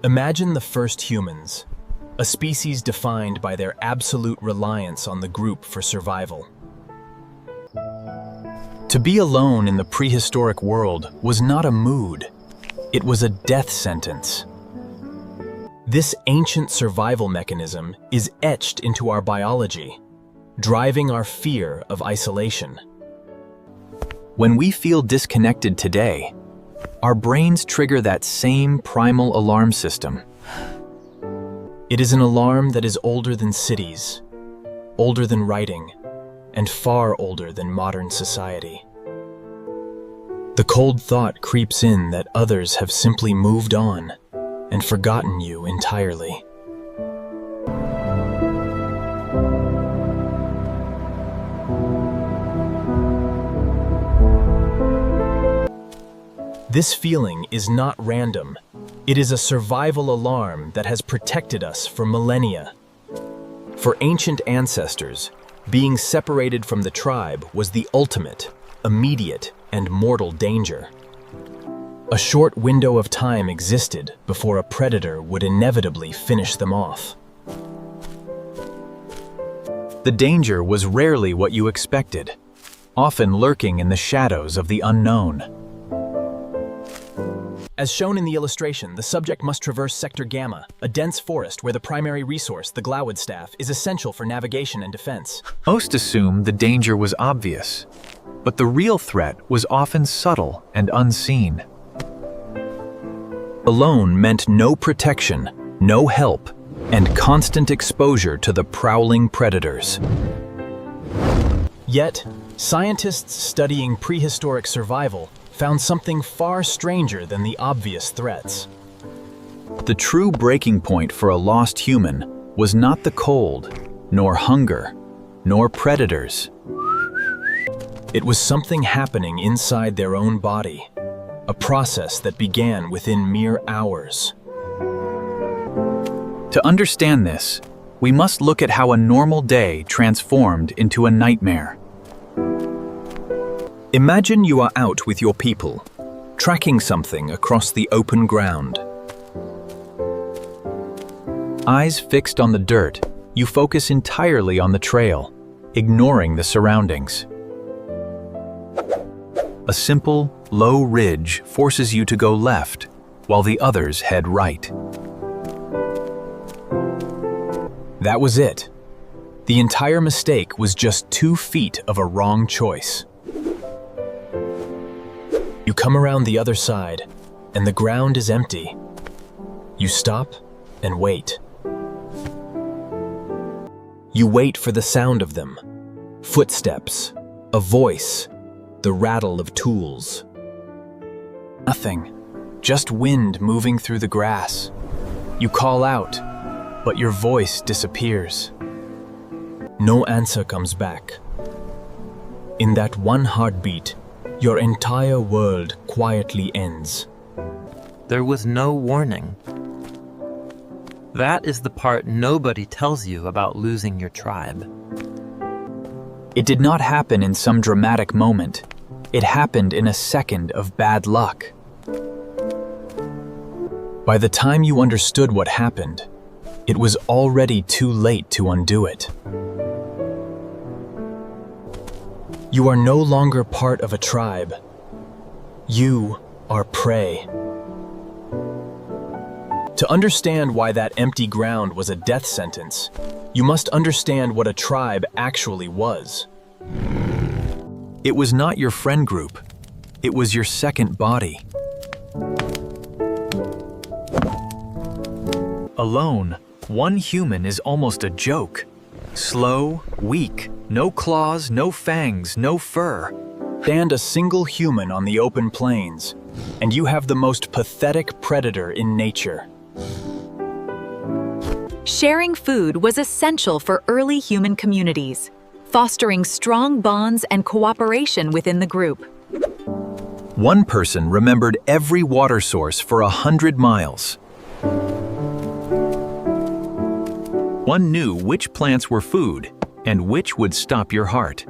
Imagine the first humans, a species defined by their absolute reliance on the group for survival. To be alone in the prehistoric world was not a mood, it was a death sentence. This ancient survival mechanism is etched into our biology, driving our fear of isolation. When we feel disconnected today, our brains trigger that same primal alarm system. It is an alarm that is older than cities, older than writing, and far older than modern society. The cold thought creeps in that others have simply moved on and forgotten you entirely. This feeling is not random. It is a survival alarm that has protected us for millennia. For ancient ancestors, being separated from the tribe was the ultimate, immediate, and mortal danger. A short window of time existed before a predator would inevitably finish them off. The danger was rarely what you expected, often lurking in the shadows of the unknown. As shown in the illustration, the subject must traverse Sector Gamma, a dense forest where the primary resource, the Glowwood staff, is essential for navigation and defense. Most assume the danger was obvious, but the real threat was often subtle and unseen. Alone meant no protection, no help, and constant exposure to the prowling predators. Yet, scientists studying prehistoric survival found something far stranger than the obvious threats. The true breaking point for a lost human was not the cold, nor hunger, nor predators. It was something happening inside their own body, a process that began within mere hours. To understand this, we must look at how a normal day transformed into a nightmare. Imagine you are out with your people, tracking something across the open ground. Eyes fixed on the dirt, you focus entirely on the trail, ignoring the surroundings. A simple, low ridge forces you to go left, while the others head right. That was it. The entire mistake was just 2 feet of a wrong choice. You come around the other side, and the ground is empty. You stop and wait. You wait for the sound of them. Footsteps, a voice, the rattle of tools. Nothing, just wind moving through the grass. You call out, but your voice disappears. No answer comes back. In that one heartbeat, your entire world quietly ends. There was no warning. That is the part nobody tells you about losing your tribe. It did not happen in some dramatic moment. It happened in a second of bad luck. By the time you understood what happened, it was already too late to undo it. You are no longer part of a tribe. You are prey. To understand why that empty ground was a death sentence, you must understand what a tribe actually was. It was not your friend group. It was your second body. Alone, one human is almost a joke. Slow, weak, no claws, no fangs, no fur. Stand a single human on the open plains, and you have the most pathetic predator in nature. Sharing food was essential for early human communities, fostering strong bonds and cooperation within the group. One person remembered every water source for 100 miles. One knew which plants were food and which would stop your heart.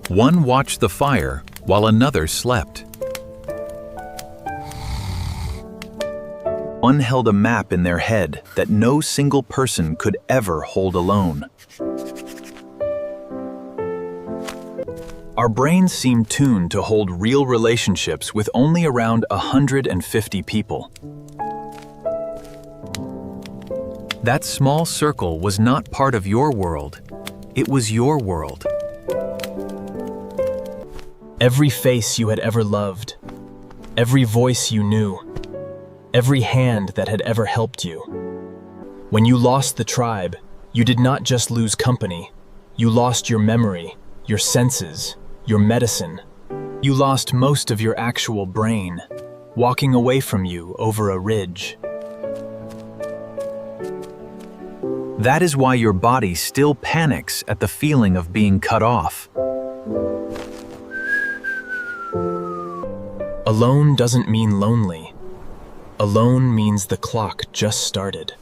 One watched the fire while another slept. One held a map in their head that no single person could ever hold alone. Our brains seem tuned to hold real relationships with only around 150 people. That small circle was not part of your world. It was your world. Every face you had ever loved, every voice you knew, every hand that had ever helped you. When you lost the tribe, you did not just lose company. You lost your memory, your senses, your medicine. You lost most of your actual brain, walking away from you over a ridge. That is why your body still panics at the feeling of being cut off. Alone doesn't mean lonely. Alone means the clock just started.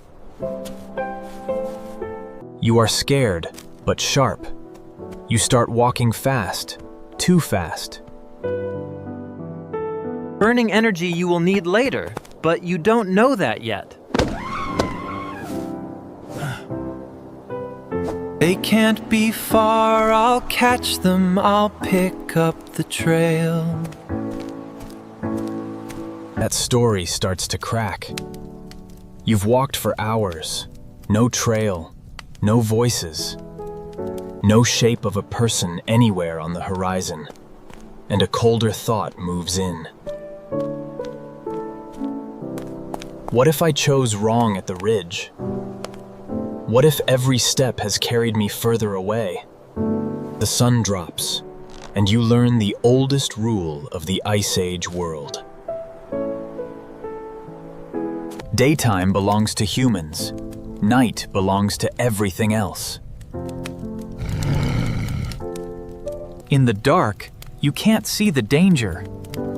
You are scared, but sharp. You start walking fast, too fast. Burning energy you will need later, but you don't know that yet. They can't be far, I'll catch them, I'll pick up the trail. That story starts to crack. You've walked for hours, no trail, no voices, no shape of a person anywhere on the horizon, and a colder thought moves in. What if I chose wrong at the ridge? What if every step has carried me further away? The sun drops, and you learn the oldest rule of the Ice Age world. Daytime belongs to humans. Night belongs to everything else. In the dark, you can't see the danger,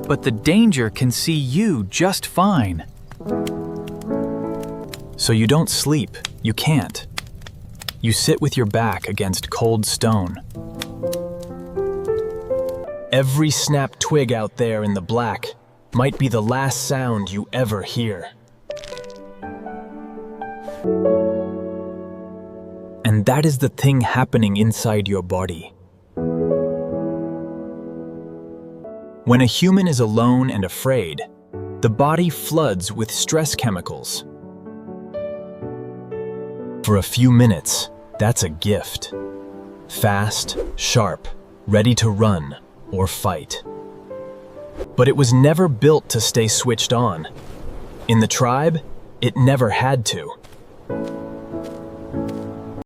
but the danger can see you just fine. So you don't sleep, you can't. You sit with your back against cold stone. Every snapped twig out there in the black might be the last sound you ever hear. And that is the thing happening inside your body. When a human is alone and afraid, the body floods with stress chemicals. For a few minutes, that's a gift. Fast, sharp, ready to run or fight. But it was never built to stay switched on. In the tribe, it never had to.